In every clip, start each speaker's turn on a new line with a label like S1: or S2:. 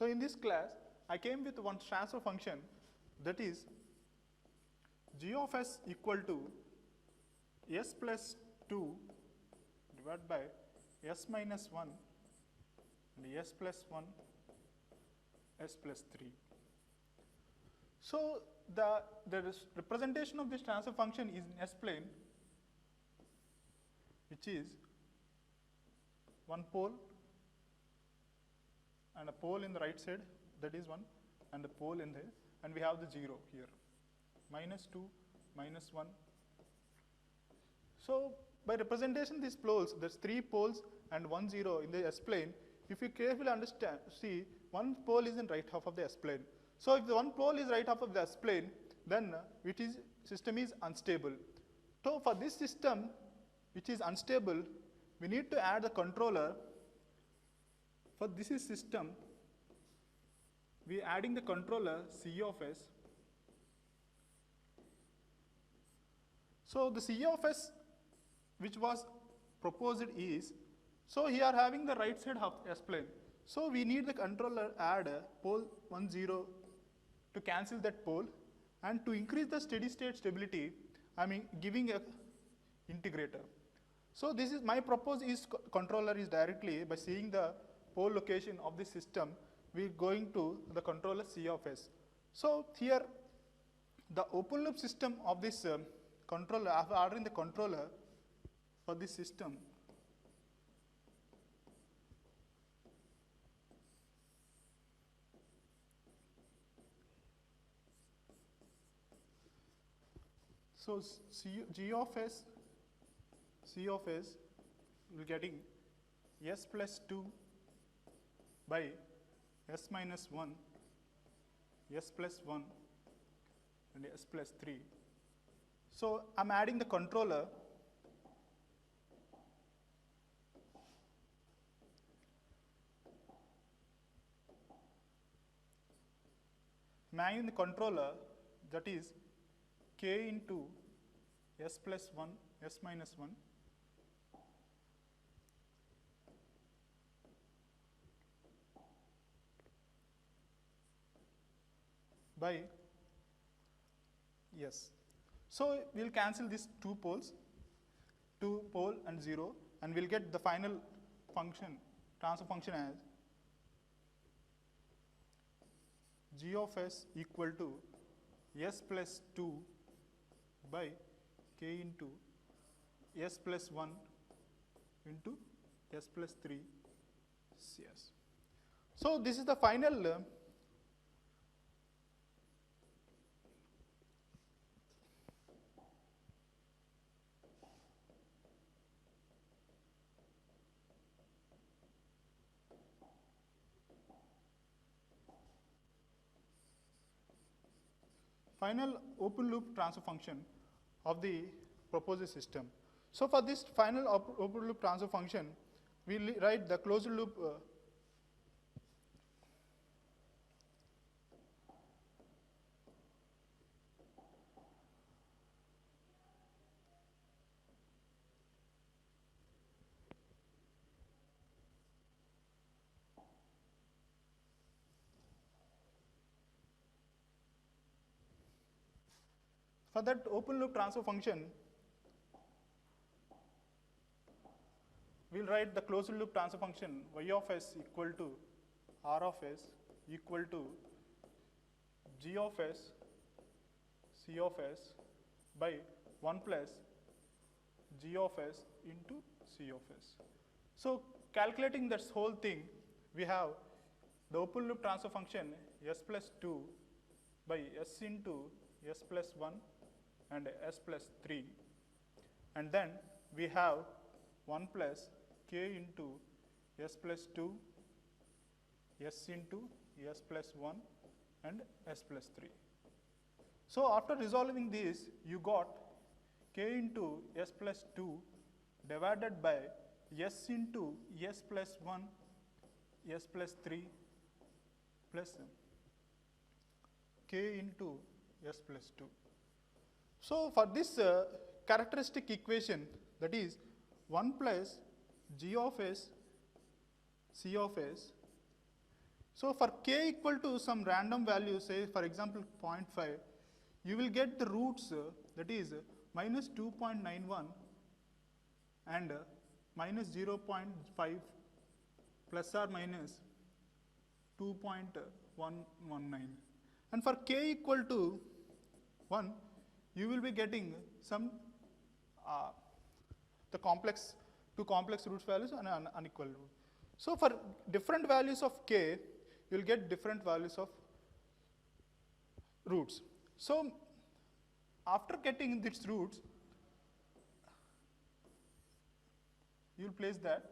S1: So in this class, I came with one transfer function, that is g of s equal to s plus 2 divided by s minus 1 and s plus 1, s plus 3. So the representation of this transfer function is in S-plane, which is one pole and a pole in the right side, that is 1, and a pole in there, and we have the 0 here, minus 2, minus 1. So by representation these poles, there's 3 poles and 1 0 in the S-plane. If you carefully understand, see, one pole is in right half of the S-plane. So if the one pole is right half of the S-plane, then system is unstable. So for this system, which is unstable, we need to add the controller. For this is system, we are adding the controller C of S. So the C of S which was proposed is, so here having the right side of S-plane. So we need the controller add pole 1 0 to cancel that pole, and to increase the steady state stability, I mean giving a integrator. So this is my proposed is controller is directly by seeing the pole location of the system, we are going to the controller C of S. So here the open loop system of this controller, after ordering the controller for this system, so G of S, C of S, we are getting S plus 2 by S minus 1, S plus 1, and S plus 3. So I'm adding the controller. I'm adding the controller, that is K into S plus 1, S minus 1, by yes. So we'll cancel these 2 poles, 2 pole and 0, and we'll get the final function, transfer function as G of S equal to S plus 2 by K into S plus 1 into S plus 3 CS. So this is the final open loop transfer function of the proposed system. So for this final open loop transfer function, we write the closed loop for that open loop transfer function, we'll write the closed loop transfer function y of s equal to r of s equal to g of s c of s by 1 plus g of s into c of s. So calculating this whole thing, we have the open loop transfer function s plus 2 by s into s plus 1 and s plus 3, and then we have 1 plus k into s plus 2, s into s plus 1 and s plus 3. So after resolving this, you got k into s plus 2 divided by s into s plus 1, s plus 3 plus k into s plus 2. So for this characteristic equation, that is 1 plus g of s c of s, So for k equal to some random value, say for example 0.5, you will get the roots that is minus 2.91 and minus 0.5 plus or minus 2.119. And for k equal to 1, you will be getting some the complex, two complex roots values and an unequal root. So for different values of k, you will get different values of roots. So after getting these roots, you will place that.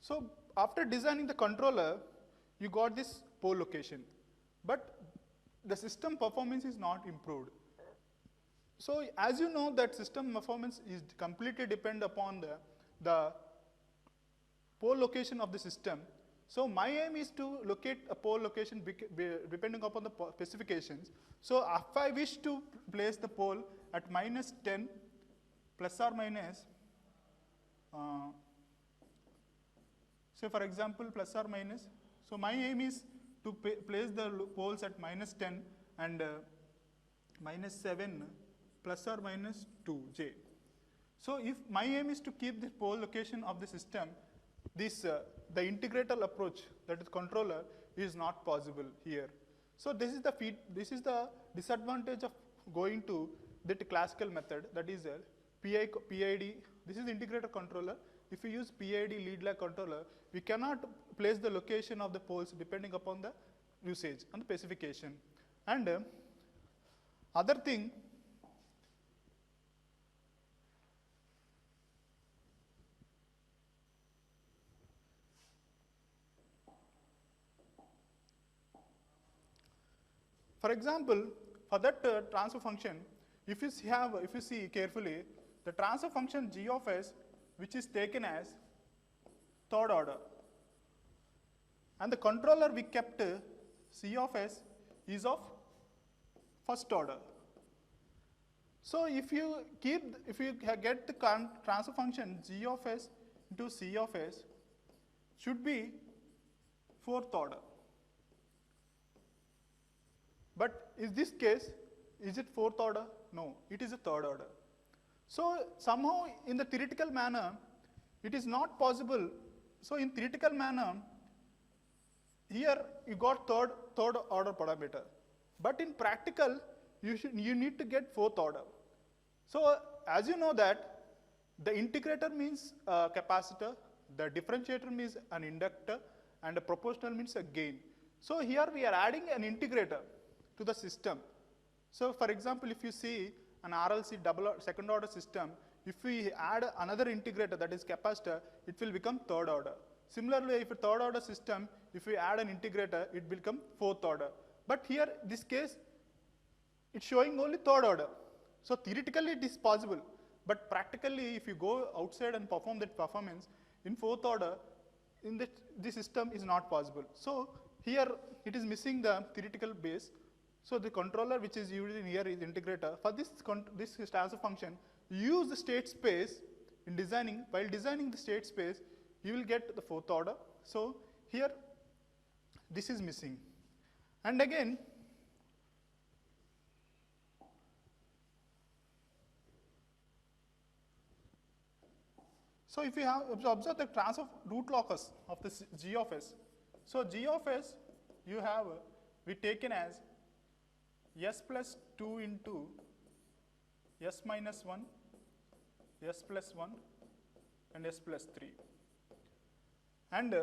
S1: So after designing the controller, you got this pole location, but the system performance is not improved. So as you know that system performance is completely depend upon the pole location of the system. So my aim is to locate a pole location depending upon the specifications. So if I wish to place the pole at minus 10 plus or minus, say for example plus or minus, so my aim is to place the poles at minus 10 and minus 7 plus or minus 2j. So if my aim is to keep the pole location of the system, this the integrator approach, that is controller, is not possible here. So this is the disadvantage of going to the classical method, that is PID. This is integrator controller. If we use PID lead lag controller, we cannot place the location of the poles depending upon the usage and the specification. And other thing, for example, for that transfer function, if you see carefully, the transfer function g of s, which is taken as third order, and the controller we kept c of s is of first order. So if you get the transfer function g of s into c of s, should be fourth order. But in this case, is it fourth order? No, it is a third order. So somehow in the theoretical manner, it is not possible. So in theoretical manner, here you got third order parameter. But in practical, you need to get fourth order. So as you know that the integrator means a capacitor, the differentiator means an inductor, and a proportional means a gain. So here we are adding an integrator to the system. So for example, if you see an RLC second order system, if we add another integrator, that is capacitor, it will become third order. Similarly, if a third order system, if we add an integrator, it will become fourth order. But here, this case, it's showing only third order. So theoretically it is possible, but practically if you go outside and perform that performance in fourth order, in this system is not possible. So here it is missing the theoretical base. So the controller which is used in here is integrator. For this transfer function, use the state space in designing. While designing the state space, you will get the fourth order. So here this is missing. And again, so if you have observed the transfer root locus of this g of s. So g of s you have we taken as s plus 2 into s minus 1, s plus 1, and s plus 3. And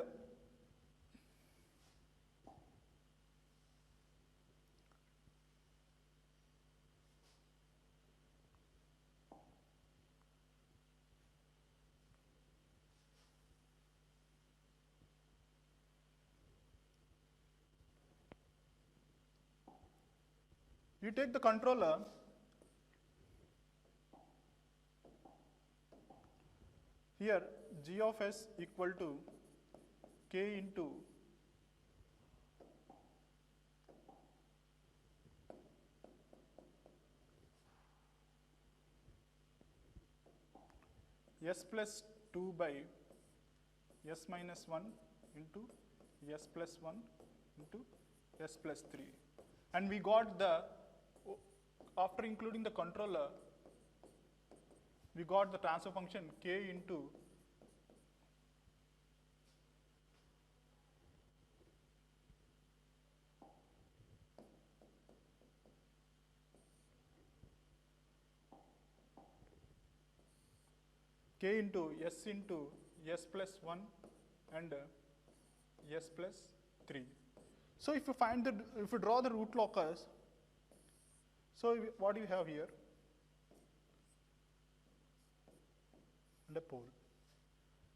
S1: you take the controller, here g of s equal to k into s plus 2 by s minus 1 into s plus 1 into s plus 3. And we got the, after including the controller, we got the transfer function k into k into s plus 1 and s plus 3. So if you find the, if you draw the root locus, so what do you have here? And a pole.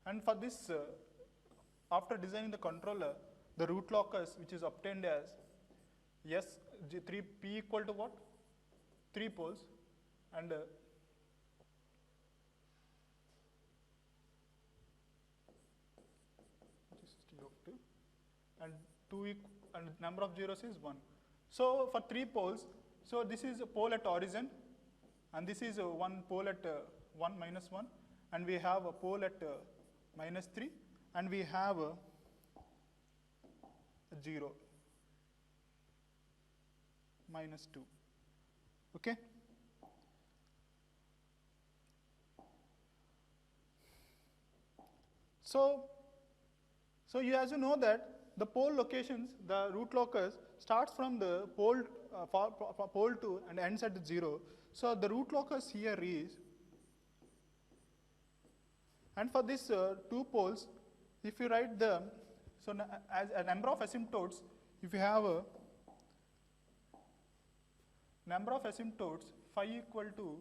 S1: And for this, after designing the controller, the root locus which is obtained as S3 P equal to what? 3 poles, and and and number of zeros is 1. So for 3 poles, so this is a pole at origin, and this is one pole at 1 minus 1, and we have a pole at minus 3, and we have a 0 minus 2. Okay. So you, as you know that the pole locations, the root locus starts from the pole pole 2 and ends at 0. So the root locus here is, and for this 2 poles, if you write the, so as a number of asymptotes, if you have a number of asymptotes phi equal to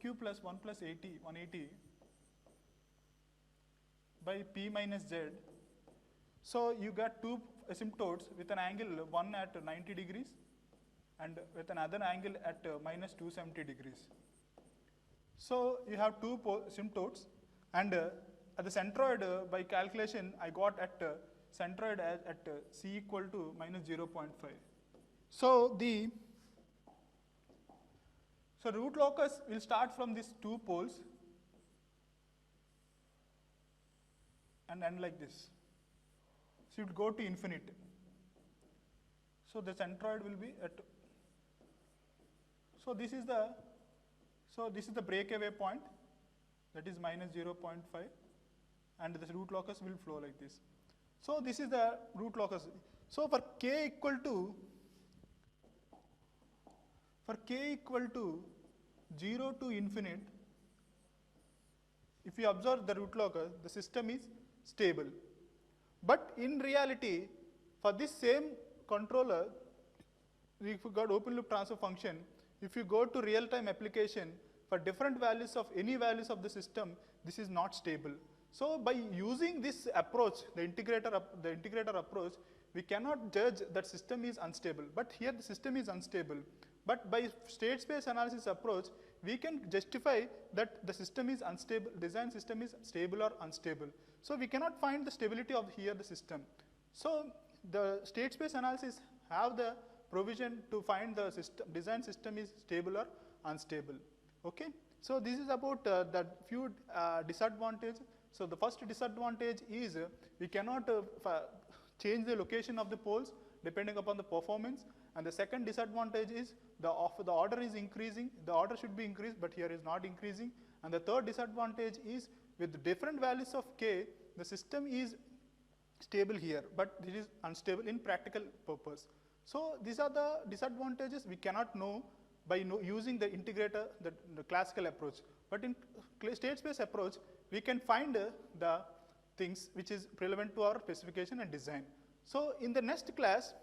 S1: q plus 1 plus 180 by p minus z. So you got 2 asymptotes with an angle, one at 90 degrees and with another angle at minus 270 degrees. So you have 2 asymptotes, and at the centroid, by calculation, I got at centroid at c equal to minus 0.5. So so root locus will start from these 2 poles and end like this. So it will go to infinity. So the centroid will be at, so this is the breakaway point, that is minus 0.5, and the root locus will flow like this. So this is the root locus. So for k equal to 0 to infinite, if you observe the root locus, the system is stable. But in reality, for this same controller, if you got open loop transfer function, if you go to real-time application, for different values of any values of the system, this is not stable. So by using this approach, the integrator approach, we cannot judge that system is unstable. But here the system is unstable. But by state space analysis approach, we can justify that the system is unstable, design system is stable or unstable. So we cannot find the stability of here the system. So the state space analysis have the provision to find the system, design system is stable or unstable. Okay. So this is about the few disadvantages. So the first disadvantage is we cannot change the location of the poles depending upon the performance. And the second disadvantage is the order is increasing. The order should be increased, but here is not increasing. And the third disadvantage is with different values of k, the system is stable here, but it is unstable in practical purpose. So these are the disadvantages we cannot know by using the integrator, the classical approach. But in state space approach, we can find the things which is relevant to our specification and design. So in the next class,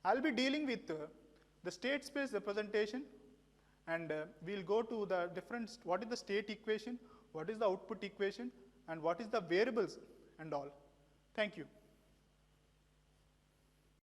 S1: I'll be dealing with the state space representation, and we'll go to the different, what is the state equation, what is the output equation, and what is the variables and all. Thank you.